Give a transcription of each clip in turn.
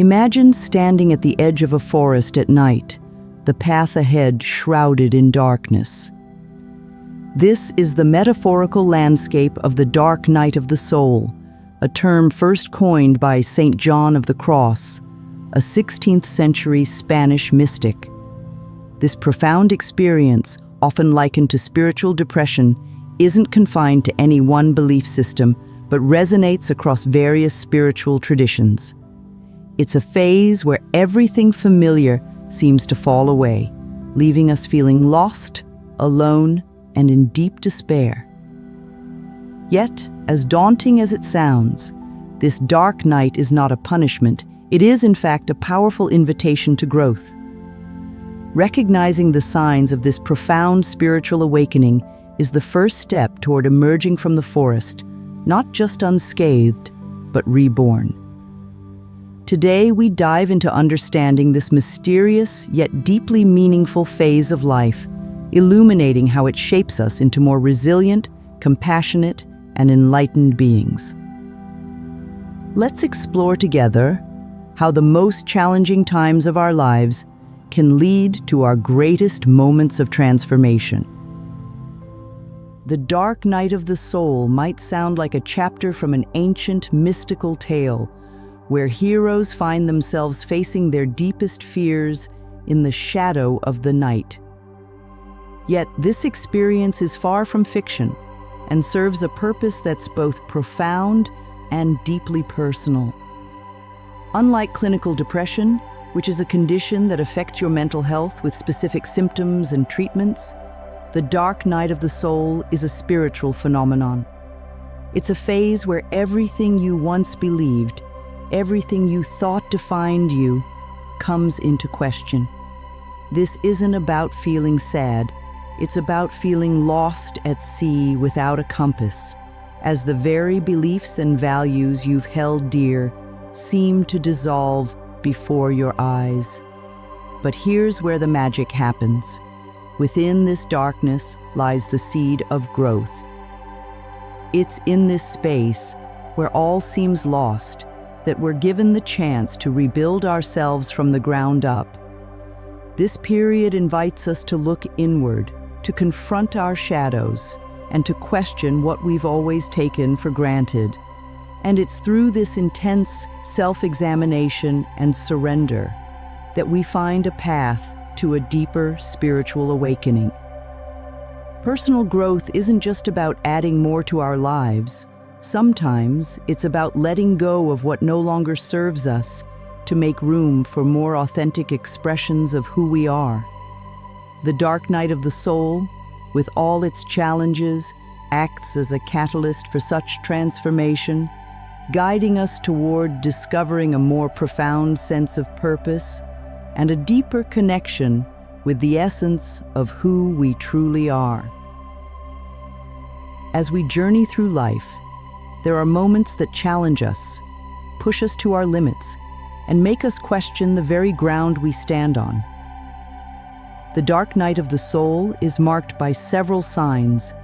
Imagine standing at the edge of a forest at night, the path ahead shrouded in darkness. This is the metaphorical landscape of the dark night of the soul, a term first coined by Saint John of the Cross, a 16th century Spanish mystic. This profound experience, often likened to spiritual depression, isn't confined to any one belief system, but resonates across various spiritual traditions. It's a phase where everything familiar seems to fall away, leaving us feeling lost, alone, and in deep despair. Yet, as daunting as it sounds, this dark night is not a punishment. It is, in fact, a powerful invitation to growth. Recognizing the signs of this profound spiritual awakening is the first step toward emerging from the forest, not just unscathed, but reborn. Today, we dive into understanding this mysterious yet deeply meaningful phase of life, illuminating how it shapes us into more resilient, compassionate, and enlightened beings. Let's explore together how the most challenging times of our lives can lead to our greatest moments of transformation. The dark night of the soul might sound like a chapter from an ancient mystical tale, where heroes find themselves facing their deepest fears in the shadow of the night. Yet this experience is far from fiction and serves a purpose that's both profound and deeply personal. Unlike clinical depression, which is a condition that affects your mental health with specific symptoms and treatments, the dark night of the soul is a spiritual phenomenon. It's a phase where everything you once believed, everything you thought defined you, comes into question. This isn't about feeling sad. It's about feeling lost at sea without a compass, as the very beliefs and values you've held dear seem to dissolve before your eyes. But here's where the magic happens. Within this darkness lies the seed of growth. It's in this space, where all seems lost, that we're given the chance to rebuild ourselves from the ground up. This period invites us to look inward, to confront our shadows, and to question what we've always taken for granted. And it's through this intense self-examination and surrender that we find a path to a deeper spiritual awakening. Personal growth isn't just about adding more to our lives. Sometimes it's about letting go of what no longer serves us to make room for more authentic expressions of who we are. The dark night of the soul, with all its challenges, acts as a catalyst for such transformation, guiding us toward discovering a more profound sense of purpose and a deeper connection with the essence of who we truly are. As we journey through life, there are moments that challenge us, push us to our limits, and make us question the very ground we stand on. The dark night of the soul is marked by several signs,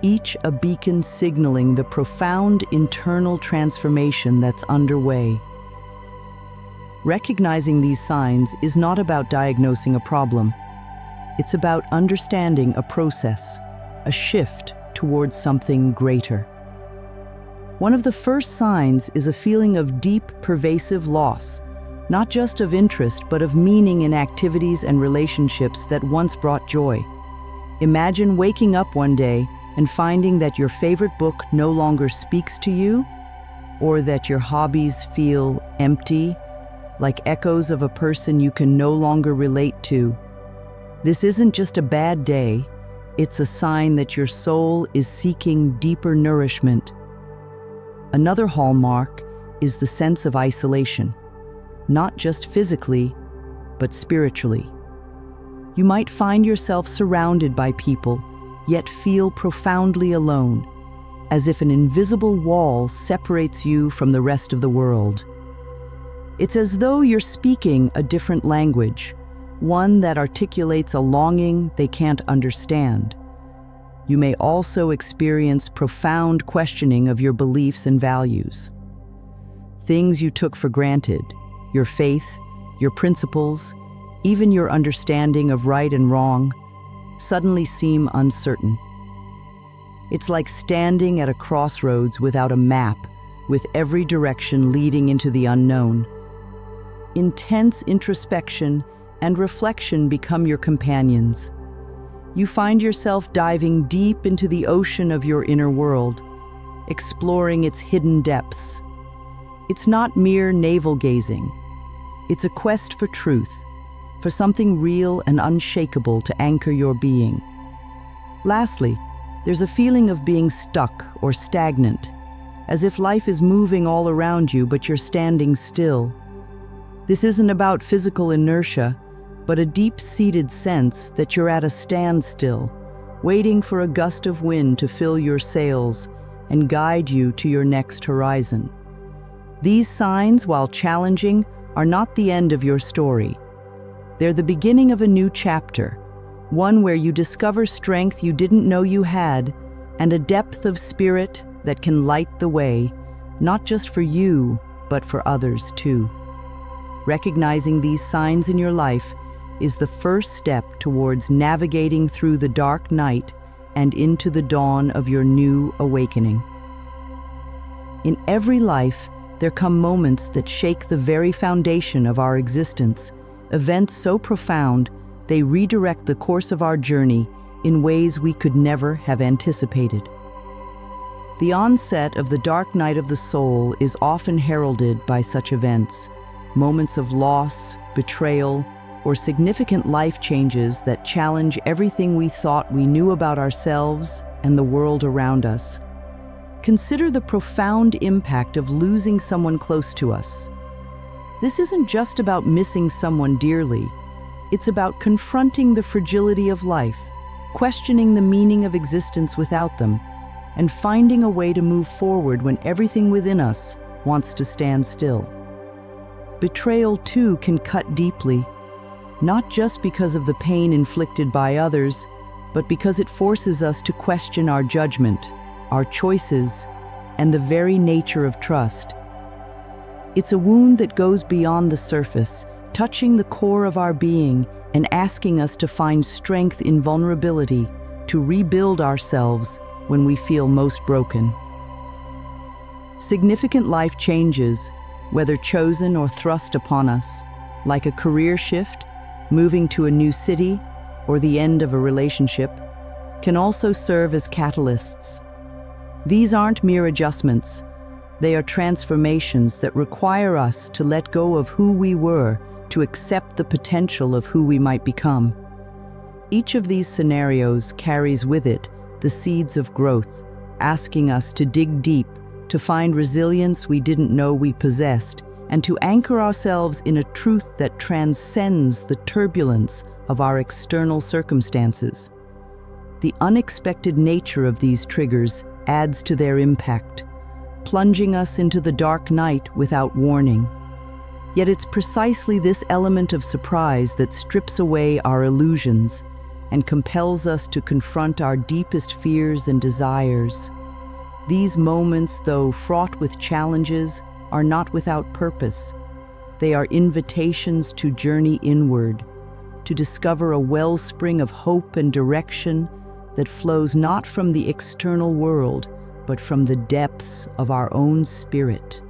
each a beacon signaling the profound internal transformation that's underway. Recognizing these signs is not about diagnosing a problem. It's about understanding a process, a shift towards something greater. One of the first signs is a feeling of deep, pervasive loss, not just of interest, but of meaning in activities and relationships that once brought joy. Imagine waking up one day and finding that your favorite book no longer speaks to you, or that your hobbies feel empty, like echoes of a person you can no longer relate to. This isn't just a bad day, it's a sign that your soul is seeking deeper nourishment. Another hallmark is the sense of isolation, not just physically, but spiritually. You might find yourself surrounded by people, yet feel profoundly alone, as if an invisible wall separates you from the rest of the world. It's as though you're speaking a different language, one that articulates a longing they can't understand. You may also experience profound questioning of your beliefs and values. Things you took for granted, your faith, your principles, even your understanding of right and wrong, suddenly seem uncertain. It's like standing at a crossroads without a map, with every direction leading into the unknown. Intense introspection and reflection become your companions. You find yourself diving deep into the ocean of your inner world, exploring its hidden depths. It's not mere navel-gazing. It's a quest for truth, for something real and unshakable to anchor your being. Lastly, there's a feeling of being stuck or stagnant, as if life is moving all around you but you're standing still. This isn't about physical inertia, but a deep-seated sense that you're at a standstill, waiting for a gust of wind to fill your sails and guide you to your next horizon. These signs, while challenging, are not the end of your story. They're the beginning of a new chapter, one where you discover strength you didn't know you had and a depth of spirit that can light the way, not just for you, but for others too. Recognizing these signs in your life is the first step towards navigating through the dark night and into the dawn of your new awakening. In every life, there come moments that shake the very foundation of our existence, events so profound they redirect the course of our journey in ways we could never have anticipated. The onset of the dark night of the soul is often heralded by such events, moments of loss, betrayal, or significant life changes that challenge everything we thought we knew about ourselves and the world around us. Consider the profound impact of losing someone close to us. This isn't just about missing someone dearly. It's about confronting the fragility of life, questioning the meaning of existence without them, and finding a way to move forward when everything within us wants to stand still. Betrayal, too, can cut deeply, not just because of the pain inflicted by others, but because it forces us to question our judgment, our choices, and the very nature of trust. It's a wound that goes beyond the surface, touching the core of our being and asking us to find strength in vulnerability, to rebuild ourselves when we feel most broken. Significant life changes, whether chosen or thrust upon us, like a career shift, moving to a new city, or the end of a relationship, can also serve as catalysts. These aren't mere adjustments. They are transformations that require us to let go of who we were to accept the potential of who we might become. Each of these scenarios carries with it the seeds of growth, asking us to dig deep, to find resilience we didn't know we possessed, and to anchor ourselves in a truth that transcends the turbulence of our external circumstances. The unexpected nature of these triggers adds to their impact, plunging us into the dark night without warning. Yet it's precisely this element of surprise that strips away our illusions and compels us to confront our deepest fears and desires. These moments, though fraught with challenges, are not without purpose. They are invitations to journey inward, to discover a wellspring of hope and direction that flows not from the external world, but from the depths of our own spirit.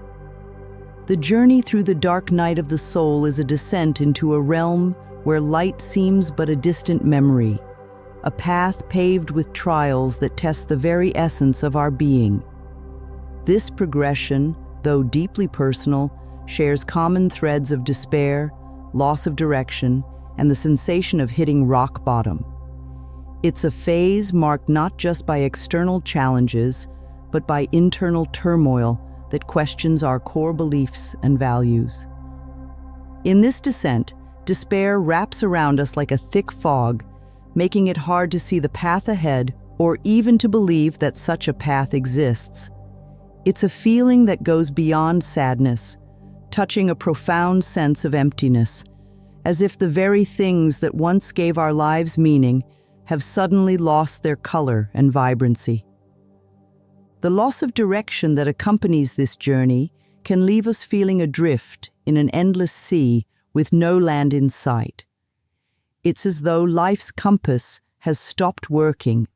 The journey through the dark night of the soul is a descent into a realm where light seems but a distant memory, a path paved with trials that test the very essence of our being. This progression, though deeply personal, shares common threads of despair, loss of direction, and the sensation of hitting rock bottom. It's a phase marked not just by external challenges, but by internal turmoil that questions our core beliefs and values. In this descent, despair wraps around us like a thick fog, making it hard to see the path ahead or even to believe that such a path exists. It's a feeling that goes beyond sadness, touching a profound sense of emptiness, as if the very things that once gave our lives meaning have suddenly lost their color and vibrancy. The loss of direction that accompanies this journey can leave us feeling adrift in an endless sea with no land in sight. It's as though life's compass has stopped working,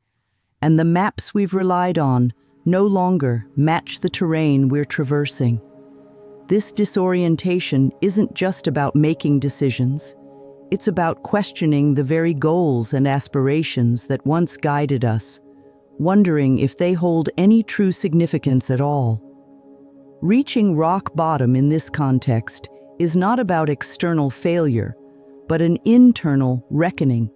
and the maps we've relied on no longer match the terrain we're traversing. This disorientation isn't just about making decisions. It's about questioning the very goals and aspirations that once guided us, wondering if they hold any true significance at all. Reaching rock bottom in this context is not about external failure, but an internal reckoning.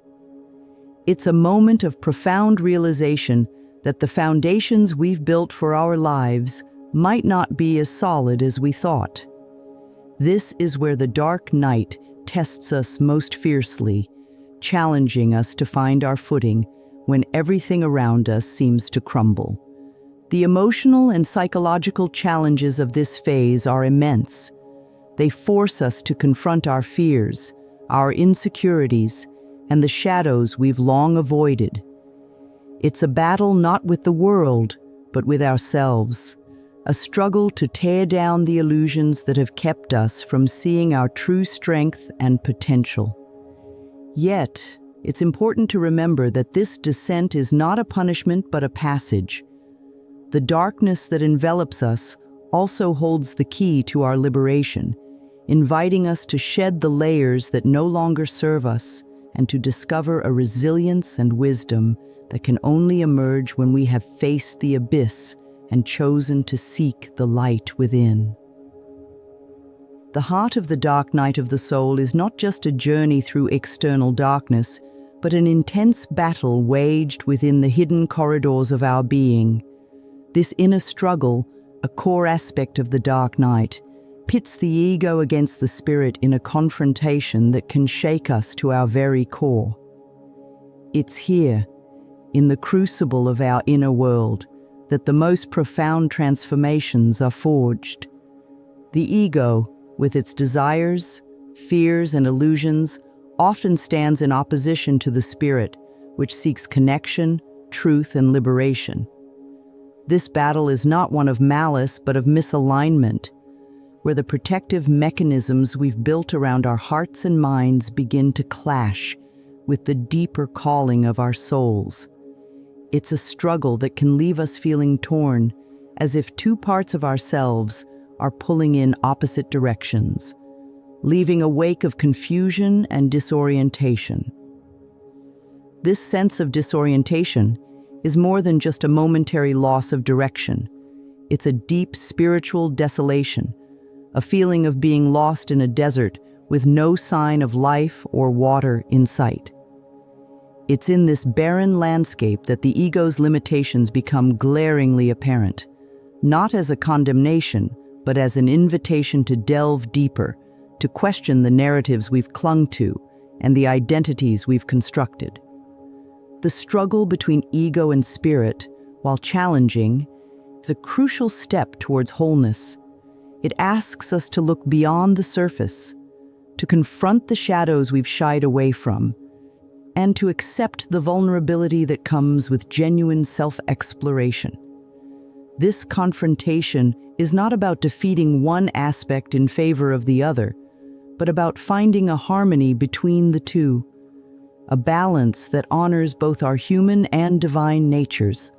It's a moment of profound realization that the foundations we've built for our lives might not be as solid as we thought. This is where the dark night tests us most fiercely, challenging us to find our footing when everything around us seems to crumble. The emotional and psychological challenges of this phase are immense. They force us to confront our fears, our insecurities, and the shadows we've long avoided. It's a battle not with the world, but with ourselves, a struggle to tear down the illusions that have kept us from seeing our true strength and potential. Yet, it's important to remember that this descent is not a punishment but a passage. The darkness that envelops us also holds the key to our liberation, inviting us to shed the layers that no longer serve us and to discover a resilience and wisdom that can only emerge when we have faced the abyss and chosen to seek the light within. The heart of the dark night of the soul is not just a journey through external darkness, but an intense battle waged within the hidden corridors of our being. This inner struggle, a core aspect of the dark night, pits the ego against the spirit in a confrontation that can shake us to our very core. It's here, in the crucible of our inner world, that the most profound transformations are forged. The ego, with its desires, fears, and illusions, often stands in opposition to the spirit, which seeks connection, truth, and liberation. This battle is not one of malice, but of misalignment, where the protective mechanisms we've built around our hearts and minds begin to clash with the deeper calling of our souls. It's a struggle that can leave us feeling torn, as if two parts of ourselves are pulling in opposite directions, leaving a wake of confusion and disorientation. This sense of disorientation is more than just a momentary loss of direction. It's a deep spiritual desolation, a feeling of being lost in a desert with no sign of life or water in sight. It's in this barren landscape that the ego's limitations become glaringly apparent, not as a condemnation, but as an invitation to delve deeper, to question the narratives we've clung to and the identities we've constructed. The struggle between ego and spirit, while challenging, is a crucial step towards wholeness. It asks us to look beyond the surface, to confront the shadows we've shied away from, and to accept the vulnerability that comes with genuine self-exploration. This confrontation is not about defeating one aspect in favor of the other, but about finding a harmony between the two, a balance that honors both our human and divine natures.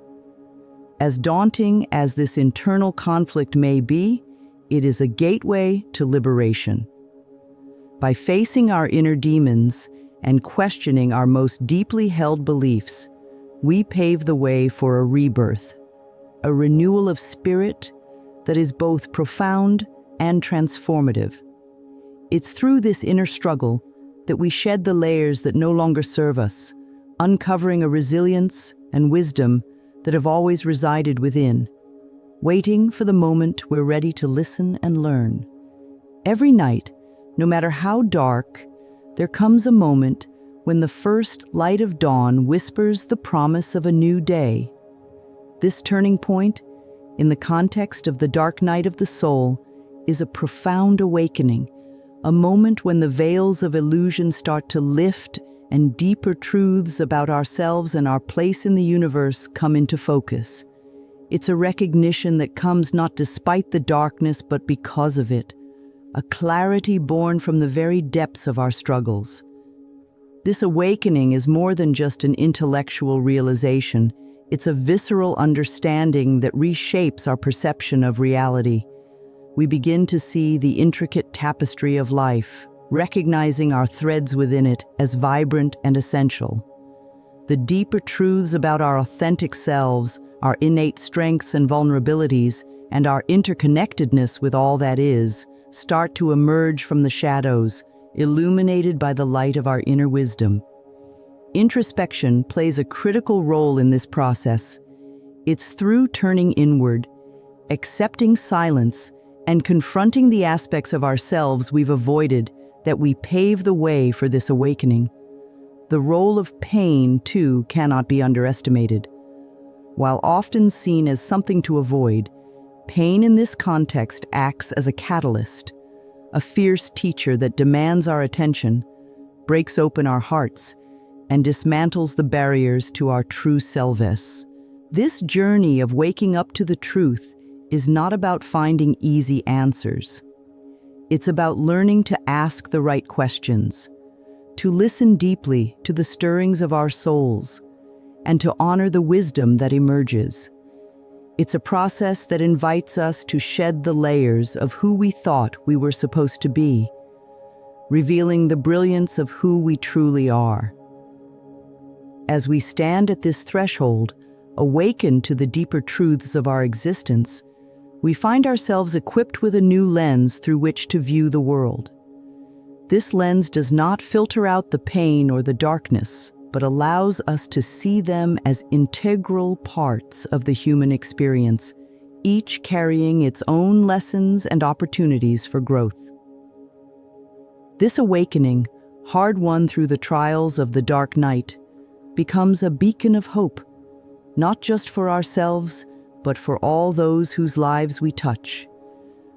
As daunting as this internal conflict may be, it is a gateway to liberation. By facing our inner demons and questioning our most deeply held beliefs, we pave the way for a rebirth, a renewal of spirit that is both profound and transformative. It's through this inner struggle that we shed the layers that no longer serve us, uncovering a resilience and wisdom that have always resided within, waiting for the moment we're ready to listen and learn. Every night, no matter how dark, there comes a moment when the first light of dawn whispers the promise of a new day. This turning point, in the context of the dark night of the soul, is a profound awakening, a moment when the veils of illusion start to lift and deeper truths about ourselves and our place in the universe come into focus. It's a recognition that comes not despite the darkness but because of it, a clarity born from the very depths of our struggles. This awakening is more than just an intellectual realization. It's a visceral understanding that reshapes our perception of reality. We begin to see the intricate tapestry of life, recognizing our threads within it as vibrant and essential. The deeper truths about our authentic selves, our innate strengths and vulnerabilities, and our interconnectedness with all that is, start to emerge from the shadows, illuminated by the light of our inner wisdom. Introspection plays a critical role in this process. It's through turning inward, accepting silence, and confronting the aspects of ourselves we've avoided that we pave the way for this awakening. The role of pain, too, cannot be underestimated. While often seen as something to avoid, pain in this context acts as a catalyst, a fierce teacher that demands our attention, breaks open our hearts, and dismantles the barriers to our true selves. This journey of waking up to the truth is not about finding easy answers. It's about learning to ask the right questions, to listen deeply to the stirrings of our souls, and to honor the wisdom that emerges. It's a process that invites us to shed the layers of who we thought we were supposed to be, revealing the brilliance of who we truly are. As we stand at this threshold, awakened to the deeper truths of our existence, we find ourselves equipped with a new lens through which to view the world. This lens does not filter out the pain or the darkness, but allows us to see them as integral parts of the human experience, each carrying its own lessons and opportunities for growth. This awakening, hard-won through the trials of the dark night, becomes a beacon of hope, not just for ourselves, but for all those whose lives we touch,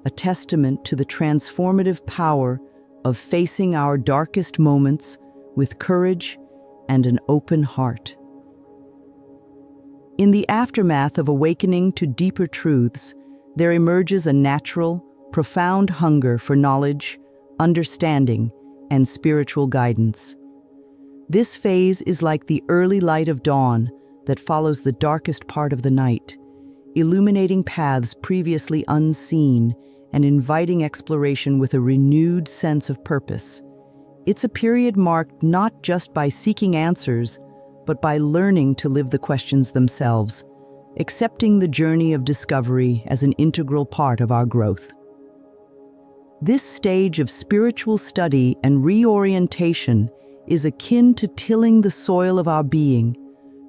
a testament to the transformative power of facing our darkest moments with courage and an open heart. In the aftermath of awakening to deeper truths, there emerges a natural, profound hunger for knowledge, understanding, and spiritual guidance. This phase is like the early light of dawn that follows the darkest part of the night, illuminating paths previously unseen and inviting exploration with a renewed sense of purpose. It's a period marked not just by seeking answers, but by learning to live the questions themselves, accepting the journey of discovery as an integral part of our growth. This stage of spiritual study and reorientation is akin to tilling the soil of our being,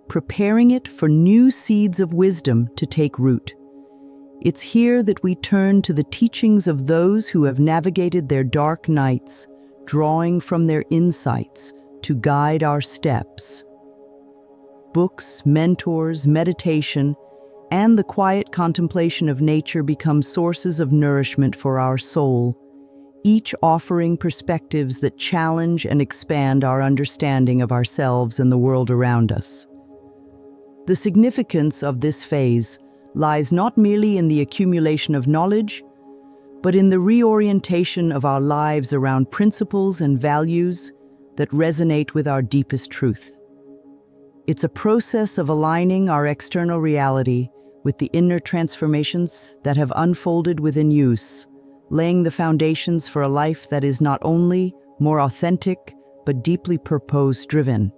preparing it for new seeds of wisdom to take root. It's here that we turn to the teachings of those who have navigated their dark nights, drawing from their insights to guide our steps. Books, mentors, meditation, and the quiet contemplation of nature become sources of nourishment for our soul, each offering perspectives that challenge and expand our understanding of ourselves and the world around us. The significance of this phase lies not merely in the accumulation of knowledge, but in the reorientation of our lives around principles and values that resonate with our deepest truth. It's a process of aligning our external reality with the inner transformations that have unfolded within use, laying the foundations for a life that is not only more authentic, but deeply purpose-driven.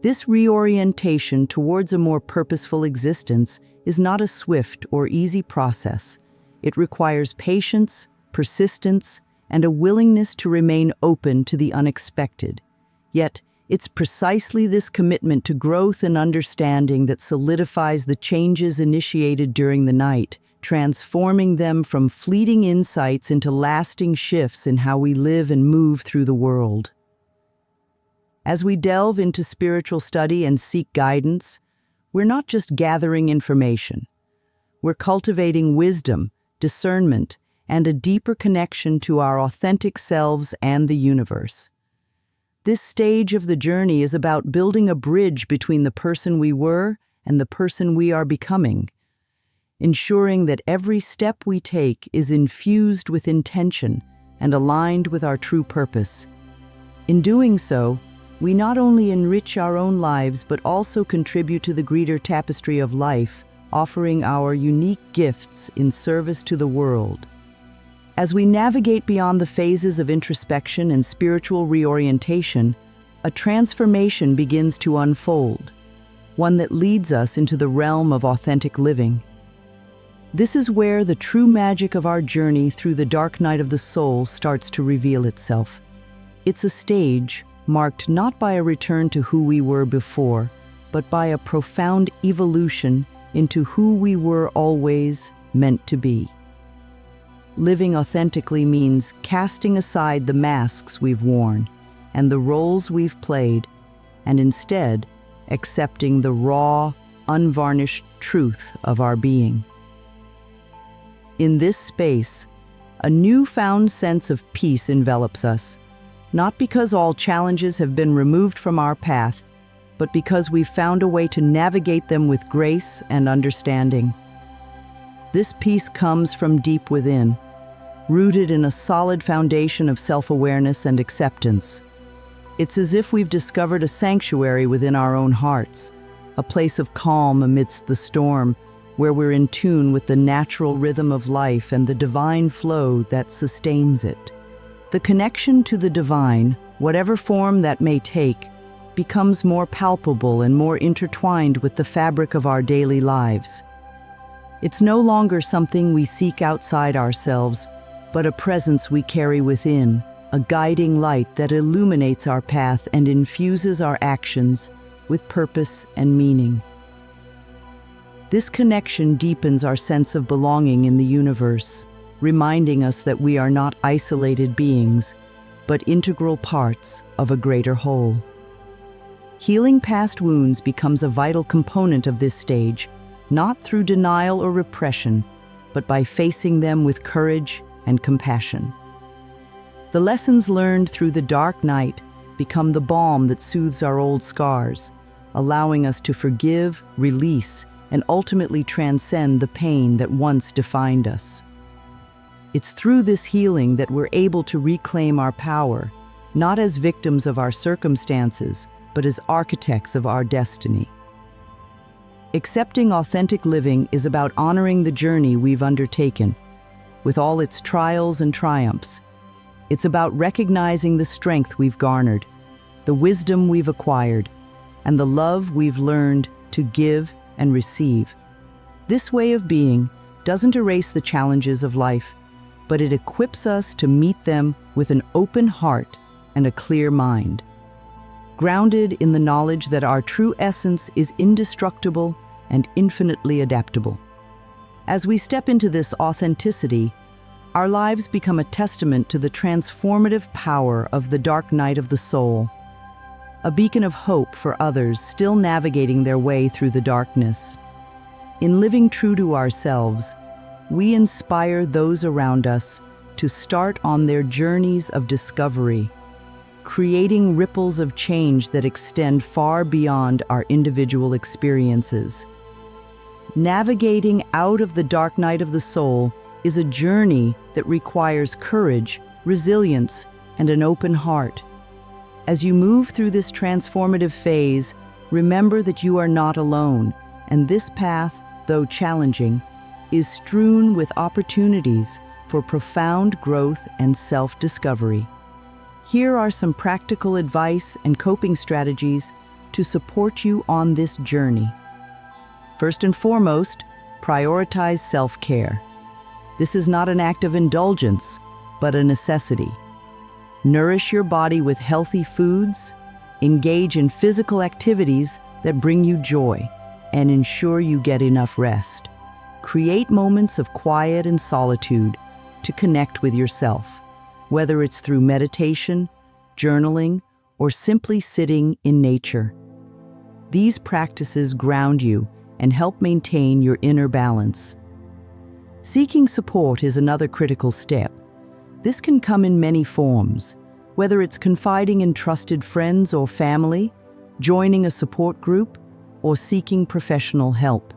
This reorientation towards a more purposeful existence is not a swift or easy process. It requires patience, persistence, and a willingness to remain open to the unexpected. Yet, it's precisely this commitment to growth and understanding that solidifies the changes initiated during the night, transforming them from fleeting insights into lasting shifts in how we live and move through the world. As we delve into spiritual study and seek guidance, we're not just gathering information. We're cultivating wisdom, discernment, and a deeper connection to our authentic selves and the universe. This stage of the journey is about building a bridge between the person we were and the person we are becoming. ensuring that every step we take is infused with intention and aligned with our true purpose. In doing so, we not only enrich our own lives but also contribute to the greater tapestry of life, offering our unique gifts in service to the world. As we navigate beyond the phases of introspection and spiritual reorientation, a transformation begins to unfold, one that leads us into the realm of authentic living. This is where the true magic of our journey through the dark night of the soul starts to reveal itself. It's a stage marked not by a return to who we were before, but by a profound evolution into who we were always meant to be. Living authentically means casting aside the masks we've worn and the roles we've played, and instead accepting the raw, unvarnished truth of our being. In this space, a newfound sense of peace envelops us, not because all challenges have been removed from our path, but because we've found a way to navigate them with grace and understanding. This peace comes from deep within, rooted in a solid foundation of self-awareness and acceptance. It's as if we've discovered a sanctuary within our own hearts, a place of calm amidst the storm, where we're in tune with the natural rhythm of life and the divine flow that sustains it. The connection to the divine, whatever form that may take, becomes more palpable and more intertwined with the fabric of our daily lives. It's no longer something we seek outside ourselves, but a presence we carry within, a guiding light that illuminates our path and infuses our actions with purpose and meaning. This connection deepens our sense of belonging in the universe, reminding us that we are not isolated beings, but integral parts of a greater whole. Healing past wounds becomes a vital component of this stage, not through denial or repression, but by facing them with courage and compassion. The lessons learned through the dark night become the balm that soothes our old scars, allowing us to forgive, release, and ultimately transcend the pain that once defined us. It's through this healing that we're able to reclaim our power, not as victims of our circumstances, but as architects of our destiny. Accepting authentic living is about honoring the journey we've undertaken, with all its trials and triumphs. It's about recognizing the strength we've garnered, the wisdom we've acquired, and the love we've learned to give and receive. This way of being doesn't erase the challenges of life, but it equips us to meet them with an open heart and a clear mind, grounded in the knowledge that our true essence is indestructible and infinitely adaptable. As we step into this authenticity, our lives become a testament to the transformative power of the dark night of the soul, a beacon of hope for others still navigating their way through the darkness. In living true to ourselves, we inspire those around us to start on their journeys of discovery, creating ripples of change that extend far beyond our individual experiences. Navigating out of the dark night of the soul is a journey that requires courage, resilience, and an open heart. As you move through this transformative phase, remember that you are not alone, and this path, though challenging, is strewn with opportunities for profound growth and self-discovery. Here are some practical advice and coping strategies to support you on this journey. First and foremost, prioritize self-care. This is not an act of indulgence, but a necessity. Nourish your body with healthy foods, engage in physical activities that bring you joy, and ensure you get enough rest. Create moments of quiet and solitude to connect with yourself, whether it's through meditation, journaling, or simply sitting in nature. These practices ground you and help maintain your inner balance. Seeking support is another critical step. This can come in many forms, whether it's confiding in trusted friends or family, joining a support group, or seeking professional help.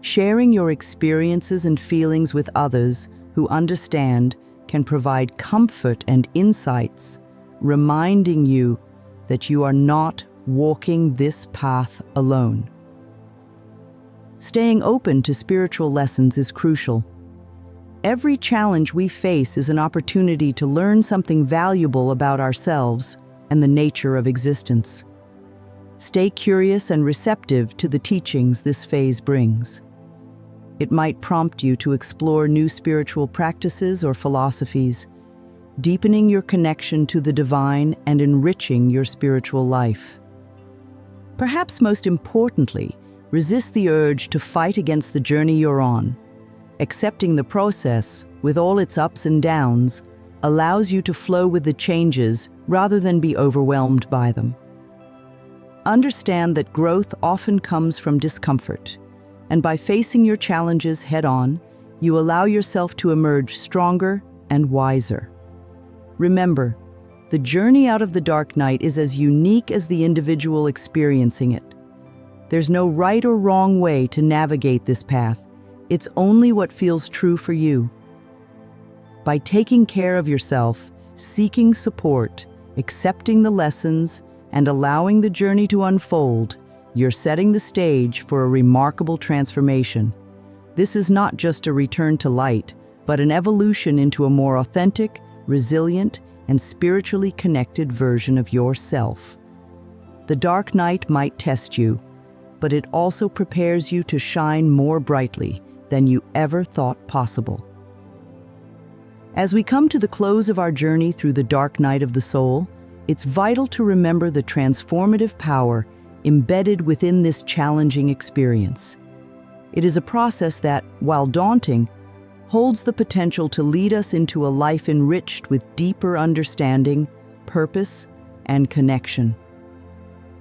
Sharing your experiences and feelings with others who understand can provide comfort and insights, reminding you that you are not walking this path alone. Staying open to spiritual lessons is crucial. Every challenge we face is an opportunity to learn something valuable about ourselves and the nature of existence. Stay curious and receptive to the teachings this phase brings. It might prompt you to explore new spiritual practices or philosophies, deepening your connection to the divine and enriching your spiritual life. Perhaps most importantly, resist the urge to fight against the journey you're on. Accepting the process, with all its ups and downs, allows you to flow with the changes rather than be overwhelmed by them. Understand that growth often comes from discomfort, and by facing your challenges head-on, you allow yourself to emerge stronger and wiser. Remember, the journey out of the dark night is as unique as the individual experiencing it. There's no right or wrong way to navigate this path. It's only what feels true for you. By taking care of yourself, seeking support, accepting the lessons, and allowing the journey to unfold, you're setting the stage for a remarkable transformation. This is not just a return to light, but an evolution into a more authentic, resilient, and spiritually connected version of yourself. The dark night might test you, but it also prepares you to shine more brightly than you ever thought possible. As we come to the close of our journey through the dark night of the soul, it's vital to remember the transformative power embedded within this challenging experience. It is a process that, while daunting, holds the potential to lead us into a life enriched with deeper understanding, purpose, and connection.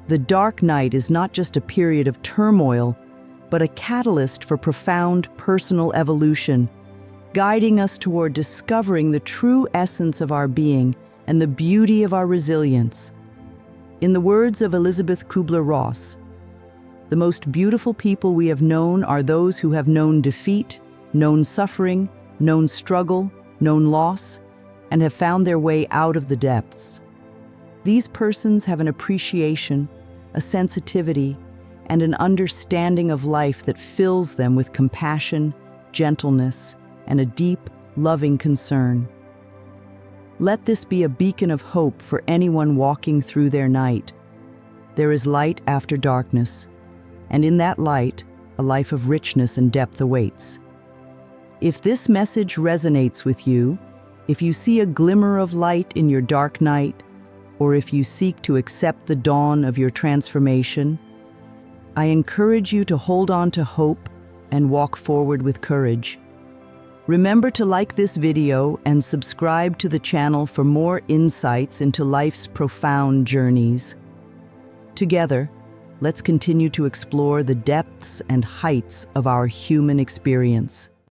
The dark night is not just a period of turmoil, but a catalyst for profound personal evolution, guiding us toward discovering the true essence of our being and the beauty of our resilience. In the words of Elizabeth Kubler-Ross, "The most beautiful people we have known are those who have known defeat, known suffering, known struggle, known loss, and have found their way out of the depths." These persons have an appreciation, a sensitivity, and an understanding of life that fills them with compassion, gentleness, and a deep, loving concern. Let this be a beacon of hope for anyone walking through their night. There is light after darkness, and in that light, a life of richness and depth awaits. If this message resonates with you, if you see a glimmer of light in your dark night, or if you seek to accept the dawn of your transformation, I encourage you to hold on to hope and walk forward with courage. Remember to like this video and subscribe to the channel for more insights into life's profound journeys. Together, let's continue to explore the depths and heights of our human experience.